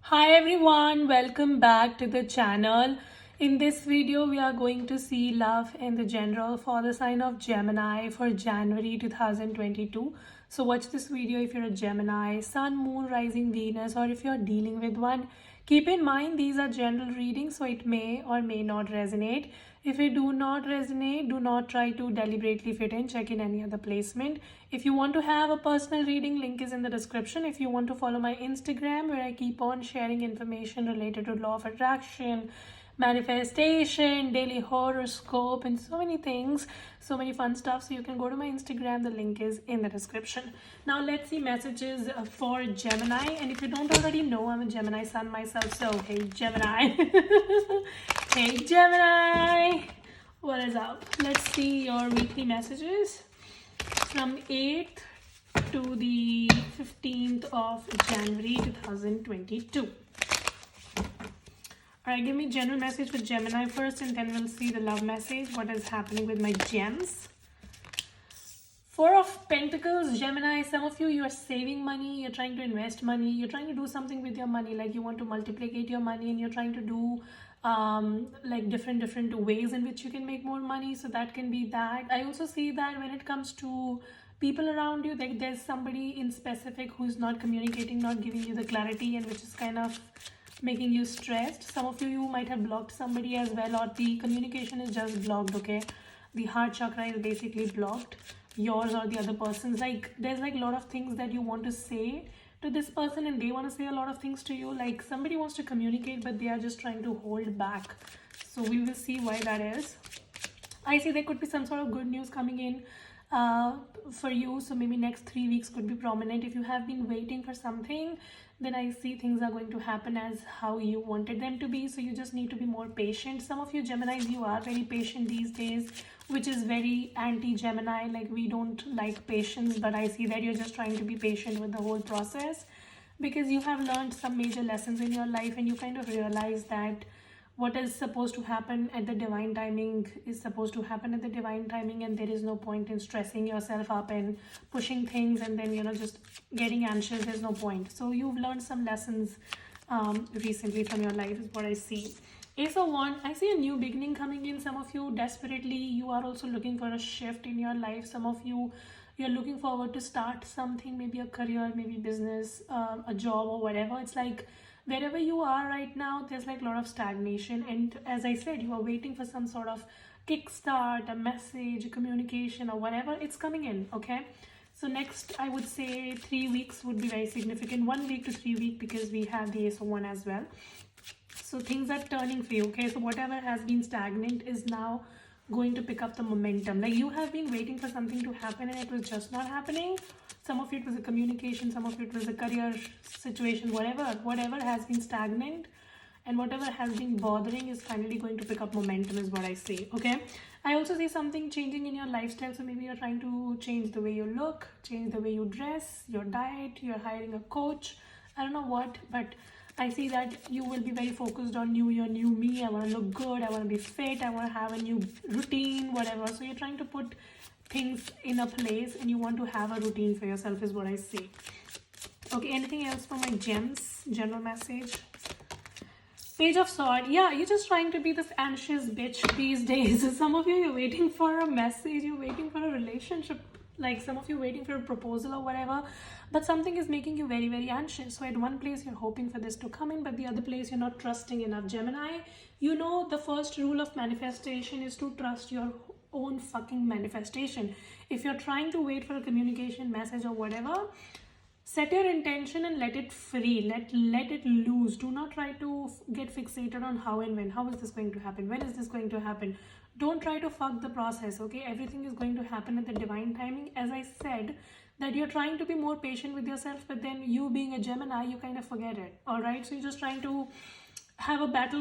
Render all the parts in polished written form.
Hi everyone, welcome back to the channel. In this video, we are going to see love in the general for the sign of Gemini for January 2022. So watch this video if you're a Gemini, Sun, Moon, Rising, Venus, or if you're dealing with one. Keep in mind these are general readings, so it may or may not resonate. If it do not resonate, do not try to deliberately fit in. Check in any other placement. If you want to have a personal reading, link is in the description. If you want to follow my Instagram, where I keep on sharing information related to law of attraction, manifestation, daily horoscope, and so many things, so many fun stuff. So you can go to my Instagram. The link is in the description. Now let's see messages for Gemini. And if you don't already know, I'm a Gemini sun myself. So hey Gemini. Hey Gemini. What is up? Let's see your weekly messages from 8th to the 15th of January 2022. Alright, give me general message for Gemini first, and then we'll see the love message. What is happening with my gems? Four of Pentacles, Gemini. Some of you, you're saving money, you're trying to invest money, you're trying to do something with your money, like you want to multiplicate your money, and you're trying to do like different ways in which you can make more money. So that can be that. I also see that when it comes to people around you, like there's somebody in specific who's not communicating, not giving you the clarity, and which is kind of making you stressed. Some of you might have blocked somebody as well, or the communication is just blocked. Okay, the heart chakra is basically blocked, yours or the other person's. Like there's like a lot of things that you want to say to this person, and they want to say a lot of things to you. Like somebody wants to communicate, but they are just trying to hold back. So we will see why that is. I see there could be some sort of good news coming in for you. So maybe next 3 weeks could be prominent. If you have been waiting for something, then I see things are going to happen as how you wanted them to be. So you just need to be more patient. Some of you Geminis, you are very patient these days, which is very anti-Gemini. Like we don't like patience, but I see that you're just trying to be patient with the whole process because you have learned some major lessons in your life, and you kind of realize that what is supposed to happen at the divine timing is supposed to happen at the divine timing, and there is no point in stressing yourself up and pushing things and then just getting anxious. There's no point. So you've learned some lessons recently from your life is what I see. Ace of Wands, I see a new beginning coming in. Some of you desperately, you are also looking for a shift in your life. Some of you, you're looking forward to start something, maybe a career, maybe business, a job or whatever. It's like wherever you are right now, there's like a lot of stagnation, and as I said, you are waiting for some sort of kickstart, a message, a communication, or whatever. It's coming in. Okay, so next I would say 3 weeks would be very significant. 1 week to 3 weeks, because we have the Ace of Wands as well. So things are turning for you. Okay, so whatever has been stagnant is now going to pick up the momentum. Like you have been waiting for something to happen and it was just not happening. Some of it was a communication, some of it was a career situation, whatever has been stagnant and whatever has been bothering is finally going to pick up momentum is what I see. Okay, I also see something changing in your lifestyle. So maybe you're trying to change the way you look, change the way you dress, your diet, you're hiring a coach, I don't know what, but I see that you will be very focused on new year, new me. I want to look good, I want to be fit, I want to have a new routine, whatever. So you're trying to put things in a place and you want to have a routine for yourself is what I see. Okay, anything else for my gems? General message. Page of Swords. Yeah, you're just trying to be this anxious bitch these days. Some of you, you're waiting for a message, you're waiting for a relationship, like some of you waiting for a proposal or whatever, but something is making you very, very anxious. So at one place you're hoping for this to come in, but the other place you're not trusting enough. Gemini, you know the first rule of manifestation is to trust your own fucking manifestation. If you're trying to wait for a communication message or whatever, set your intention and let it free, let it loose. Do not try to get fixated on how and when. How is this going to happen? When is this going to happen? Don't try to fuck the process. Okay, everything is going to happen at the divine timing. As I said, that you're trying to be more patient with yourself, but then you being a Gemini, you kind of forget it. All right, so you're just trying to have a battle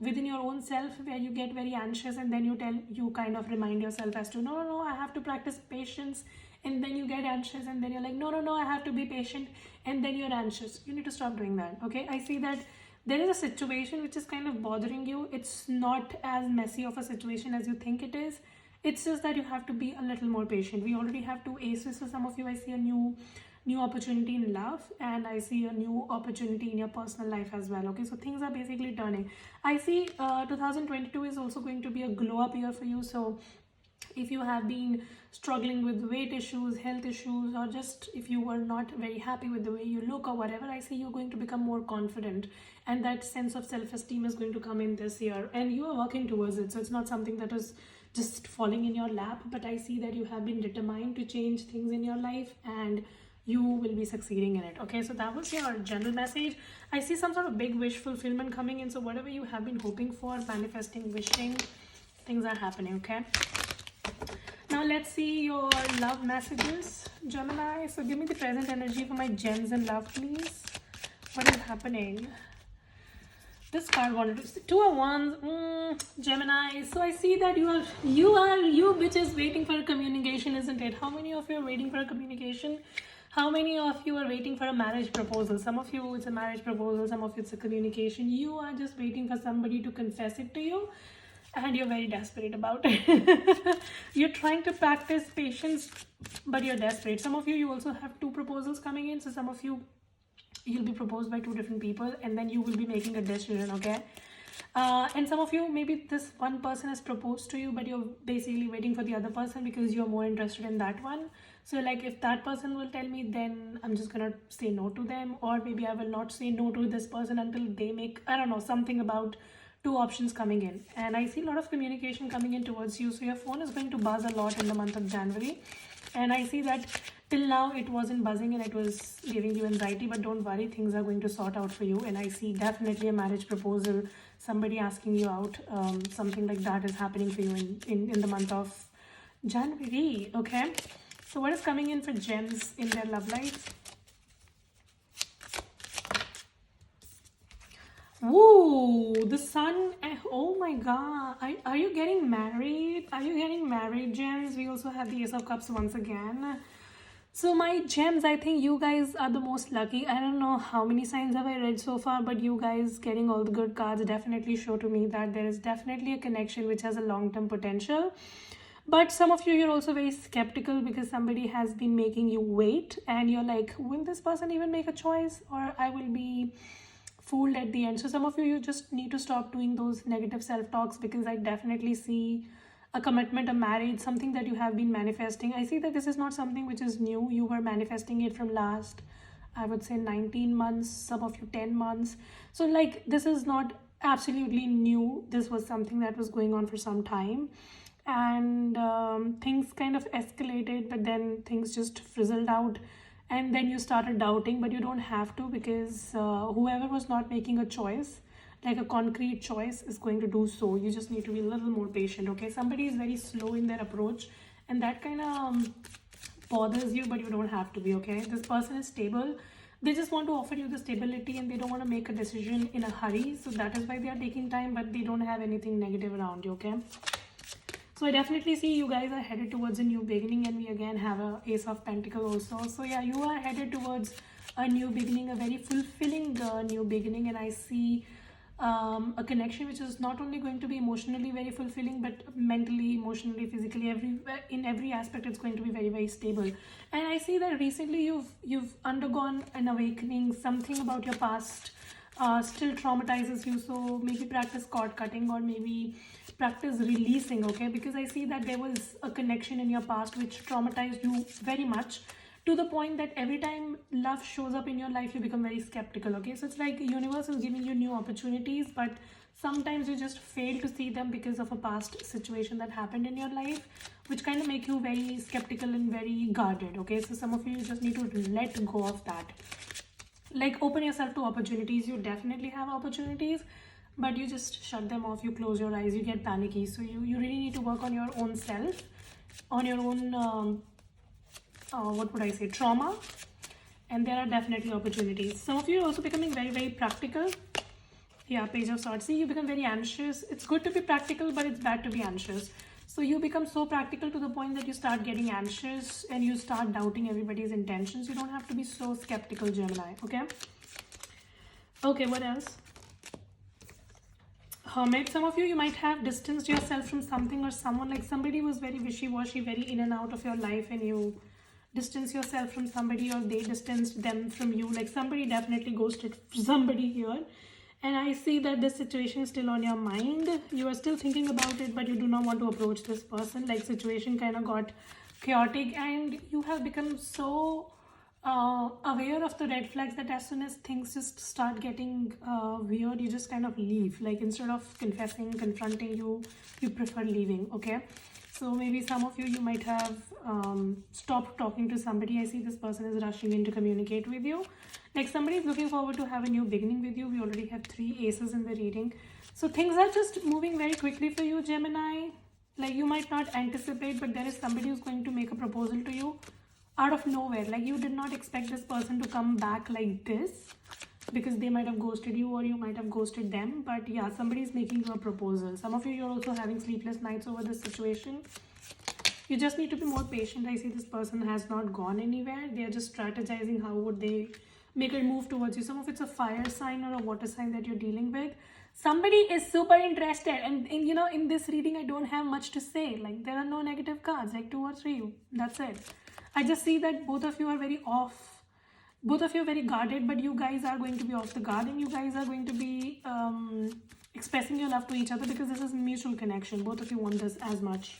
within your own self where you get very anxious, and then you kind of remind yourself as to no, I have to practice patience, and then you get anxious, and then you're like no, I have to be patient, and then you're anxious. You need to stop doing that. Okay, I see that there is a situation which is kind of bothering you. It's not as messy of a situation as you think it is. It's just that you have to be a little more patient. We already have two aces, so some of you, I see a new new opportunity in love, and I see a new opportunity in your personal life as well. Okay, so things are basically turning. I see 2022 is also going to be a glow up year for you. So if you have been struggling with weight issues, health issues, or just if you were not very happy with the way you look or whatever, I see you're going to become more confident, and that sense of self-esteem is going to come in this year, and you are working towards it. So it's not something that is just falling in your lap, but I see that you have been determined to change things in your life, and you will be succeeding in it. Okay, so that was your general message. I see some sort of big wish fulfillment coming in. So whatever you have been hoping for, manifesting, wishing, things are happening. Okay, now let's see your love messages, Gemini. So give me the present energy for my gems in love, please. What is happening? This card wanted to see 2 of Wands, Gemini. So I see that you bitches waiting for a communication, isn't it? How many of you are waiting for a communication? How many of you are waiting for a marriage proposal? Some of you it's a marriage proposal, some of you it's a communication. You are just waiting for somebody to confess it to you, and you're very desperate about it. You're trying to practice patience, but you're desperate. Some of you also have 2 proposals coming in. So some of you, you'll be proposed by 2 different people, and then you will be making a decision. Okay, and some of you, maybe this one person has proposed to you, but you're basically waiting for the other person because you're more interested in that one. So like, if that person will tell me, then I'm just gonna say no to them, or maybe I will not say no to this person until they make, I don't know, something about 2 options coming in. And I see a lot of communication coming in towards you. So your phone is going to buzz a lot in the month of January, and I see that till now it wasn't buzzing and it was giving you anxiety, but don't worry, things are going to sort out for you. And I see definitely a marriage proposal, somebody asking you out, something like that is happening for you in the month of January. Okay, so what is coming in for gems in their love life? Woo, the sun. Oh my god, are you getting married? Are you getting married, gems? We also have the Ace of Cups once again. So my gems, I think you guys are the most lucky. I don't know how many signs have I read so far, but you guys getting all the good cards definitely show to me that there is definitely a connection which has a long-term potential. But some of you, you're also very skeptical because somebody has been making you wait, and you're like, will this person even make a choice, or I will be fooled at the end? So some of you, you just need to stop doing those negative self-talks, because I definitely see a commitment, a marriage, something that you have been manifesting. I see that this is not something which is new. You were manifesting it from last, I would say 19 months, some of you 10 months. So like, this is not absolutely new. This was something that was going on for some time, and things kind of escalated, but then things just frizzled out, and then you started doubting. But you don't have to, because whoever was not making a choice, like a concrete choice, is going to do so. You just need to be a little more patient. Okay, somebody is very slow in their approach, and that kind of bothers you, but you don't have to be. Okay, this person is stable. They just want to offer you the stability, and they don't want to make a decision in a hurry. So that is why they are taking time, but they don't have anything negative around you. Okay, so I definitely see you guys are headed towards a new beginning, and we again have a Ace of Pentacles also. So yeah, you are headed towards a new beginning, a very fulfilling new beginning, and I see a connection which is not only going to be emotionally very fulfilling, but mentally, emotionally, physically, in every aspect, it's going to be very, very stable. And I see that recently you've undergone an awakening. Something about your past still traumatizes you, so maybe practice cord cutting, or maybe practice releasing. Okay, because I see that there was a connection in your past which traumatized you very much, to the point that every time love shows up in your life, you become very skeptical. Okay, so it's like the universe is giving you new opportunities, but sometimes you just fail to see them because of a past situation that happened in your life, which kind of make you very skeptical and very guarded. Okay, so some of you just need to let go of that. Like, open yourself to opportunities. You definitely have opportunities, but you just shut them off, you close your eyes, you get panicky. So you really need to work on your own self, on your own what would I say, trauma, and there are definitely opportunities. Some of you are also becoming very, very practical. Yeah, Page of Swords. See, you become very anxious. It's good to be practical, but it's bad to be anxious. So you become so practical to the point that you start getting anxious, and you start doubting everybody's intentions. You don't have to be so skeptical, Gemini. Okay, okay, what else? Hermit. Some of you might have distanced yourself from something or someone. Like, somebody was very wishy-washy, very in and out of your life, and you distance yourself from somebody, or they distanced them from you. Like somebody definitely ghosted somebody here. And I see that this situation is still on your mind. You are still thinking about it, but you do not want to approach this person. Like situation kind of got chaotic, and you have become so aware of the red flags that as soon as things just start getting weird, you just kind of leave. Like instead of confessing, confronting, you prefer leaving. Okay, so maybe some of you might have stopped talking to somebody. I see this person is rushing in to communicate with you. Like somebody is looking forward to have a new beginning with you. We already have 3 aces in the reading, so things are just moving very quickly for you, Gemini. Like you might not anticipate, but there is somebody who's going to make a proposal to you out of nowhere. Like you did not expect this person to come back like this, because they might have ghosted you or you might have ghosted them. But yeah, somebody is making you a proposal. Some of you, you're also having sleepless nights over this situation. You just need to be more patient. I see this person has not gone anywhere. They are just strategizing how would they make a move towards you. Some of it's a fire sign or a water sign that you're dealing with. Somebody is super interested, and you know, in this reading I don't have much to say. Like there are no negative cards, like 2 or 3, that's it. I just see that both of you are very off. Both of you are very guarded, but you guys are going to be off the guard, and you guys are going to be expressing your love to each other, because this is mutual connection. Both of you want this as much.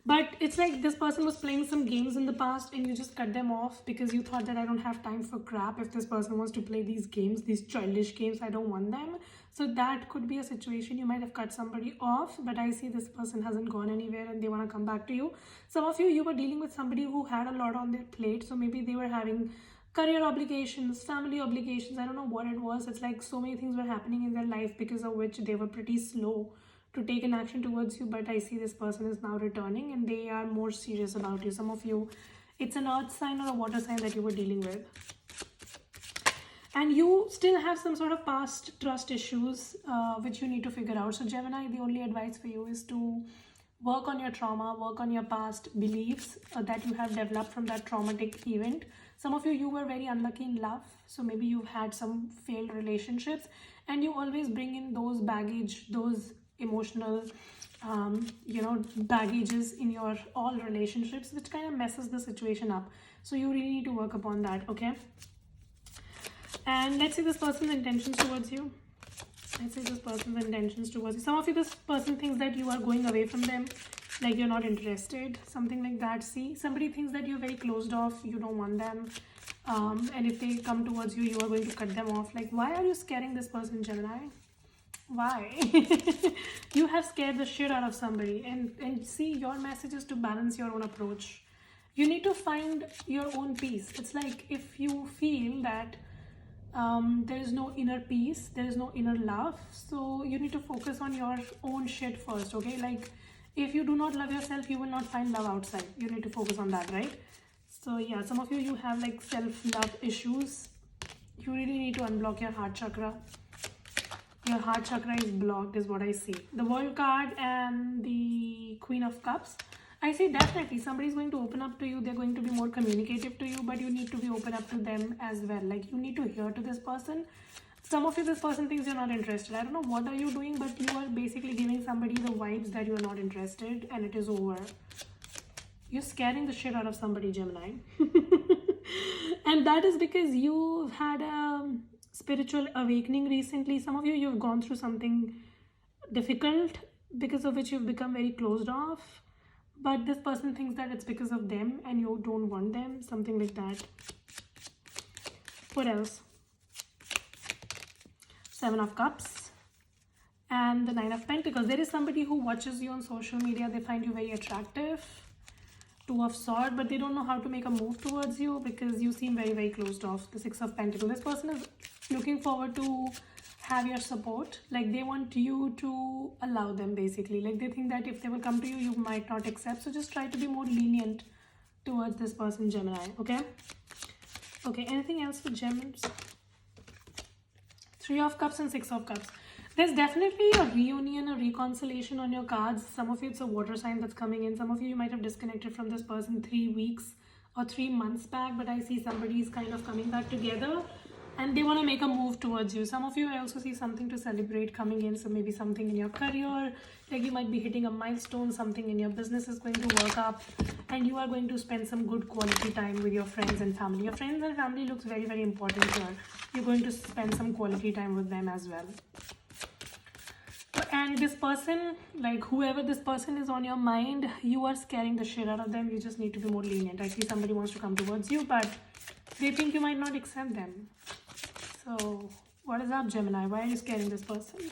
But it's like this person was playing some games in the past and you just cut them off because you thought that I don't have time for crap. If this person wants to play these games, these childish games, I don't want them. So that could be a situation. You might have cut somebody off, but I see this person hasn't gone anywhere and they want to come back to you. Some of you were dealing with somebody who had a lot on their plate. So maybe they were having career obligations, family obligations. I don't know what it was. It's like so many things were happening in their life because of which they were pretty slow to take an action towards you. But I see this person is now returning and they are more serious about you. Some of you, it's an earth sign or a water sign that you were dealing with, and you still have some sort of past trust issues which you need to figure out. So Gemini, the only advice for you is to work on your trauma, work on your past beliefs that you have developed from that traumatic event. Some of you were very unlucky in love, so maybe you've had some failed relationships and you always bring in those baggage, those emotional baggages in your all relationships, which kind of messes the situation up. So you really need to work upon that. Okay, and let's see this person's intentions towards you. Let's see this person's intentions towards you. Some of you, this person thinks that you are going away from them, like you're not interested, something like that. See, somebody thinks that you're very closed off, you don't want them, and if they come towards you, you are going to cut them off. Like, why are you scaring this person, Gemini? Why? You have scared the shit out of somebody, and see, your message is to balance your own approach. You need to find your own peace. It's like if you feel that there is no inner peace, there is no inner love, so you need to focus on your own shit first. Okay, like if you do not love yourself, you will not find love outside. You need to focus on that, right? So yeah, some of you have like self-love issues. You really need to unblock your heart chakra. Your heart chakra is blocked, is what I see. The World card and the Queen of Cups. I say definitely somebody is going to open up to you. They're going to be more communicative to you, but you need to be open up to them as well. Like you need to hear to this person. Some of you, this person thinks you're not interested. I don't know what are you doing, but you are basically giving somebody the vibes that you're not interested and it is over. You're scaring the shit out of somebody, Gemini. And that is because you've had a spiritual awakening recently. Some of you, you've gone through something difficult because of which you've become very closed off. But this person thinks that it's because of them and you don't want them. Something like that. What else? 7 of Cups. And the 9 of Pentacles. There is somebody who watches you on social media. They find you very attractive. 2 of Swords. But they don't know how to make a move towards you because you seem very, very closed off. The 6 of Pentacles. This person is looking forward to have your support. Like they want you to allow them, basically. Like they think that if they will come to you, you might not accept. So just try to be more lenient towards this person, Gemini. Okay, anything else for Gems? 3 of Cups and 6 of Cups. There's definitely a reunion, a reconciliation on your cards. Some of you, it's a water sign that's coming in. Some of you might have disconnected from this person 3 weeks or 3 months back, but I see somebody is kind of coming back together. and they want to make a move towards you. Some of you, I also see something to celebrate coming in. So maybe something in your career, like you might be hitting a milestone, something in your business is going to work up, and you are going to spend some good quality time with your friends and family. Your friends and family looks very, very important here. You're going to spend some quality time with them as well. And this person, like whoever this person is on your mind, you are scaring the shit out of them. You just need to be more lenient. I see somebody wants to come towards you, but they think you might not accept them. So what is up, Gemini? Why are you scaring this person?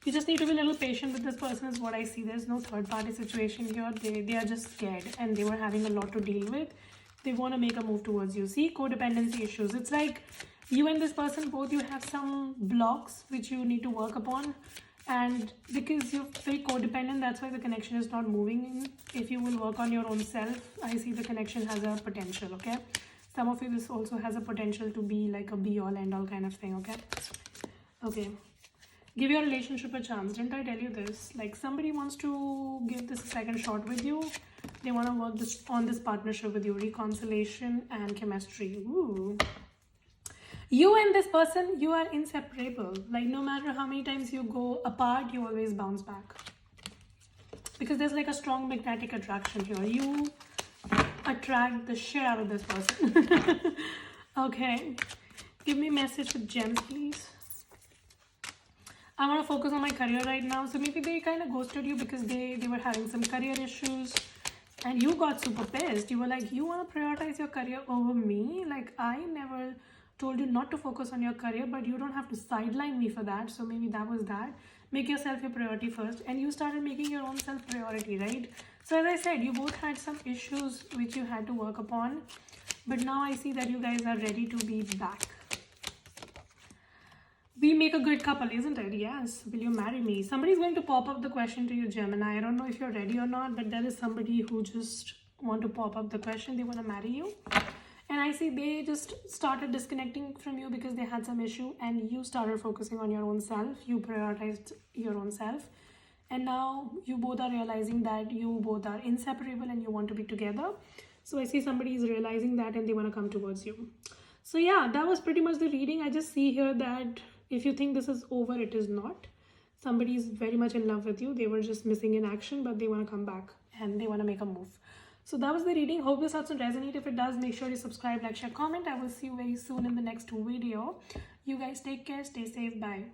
You just need to be a little patient with this person is what I see. There's no third party situation here. They are just scared and they were having a lot to deal with. They want to make a move towards you. See, codependency issues. It's like you and this person, both you have some blocks which you need to work upon. And because you're very codependent, that's why the connection is not moving in. If you will work on your own self, I see the connection has a potential, okay? Some of you, this also has a potential to be like a be-all, end-all kind of thing, okay? Okay. Give your relationship a chance. Didn't I tell you this? Like somebody wants to give this a second shot with you. They want to work on this partnership with you. Reconciliation and chemistry. Ooh. You and this person, you are inseparable. Like no matter how many times you go apart, you always bounce back. Because there's like a strong magnetic attraction here. You attract the shit out of this person. Okay. Give me a message with gems, please. I want to focus on my career right now. So maybe they kind of ghosted you because they were having some career issues. And you got super pissed. You were like, you want to prioritize your career over me? Like, I never told you not to focus on your career, but you don't have to sideline me for that. So maybe that was that. Make yourself your priority first. And you started making your own self priority, right? So as I said, you both had some issues which you had to work upon. But now I see that you guys are ready to be back. We make a good couple, isn't it? Yes. Will you marry me? Somebody's going to pop up the question to you, Gemini. I don't know if you're ready or not, but there is somebody who just want to pop up the question. They want to marry you. And I see they just started disconnecting from you because they had some issue and you started focusing on your own self. You prioritized your own self. And now you both are realizing that you both are inseparable and you want to be together. So I see somebody is realizing that and they want to come towards you. So yeah, that was pretty much the reading. I just see here that if you think this is over, it is not. Somebody is very much in love with you. They were just missing in action, but they want to come back and they want to make a move. So that was the reading. Hope this helps and resonate. If it does, make sure you subscribe, like, share, comment. I will see you very soon in the next video. You guys take care. Stay safe. Bye.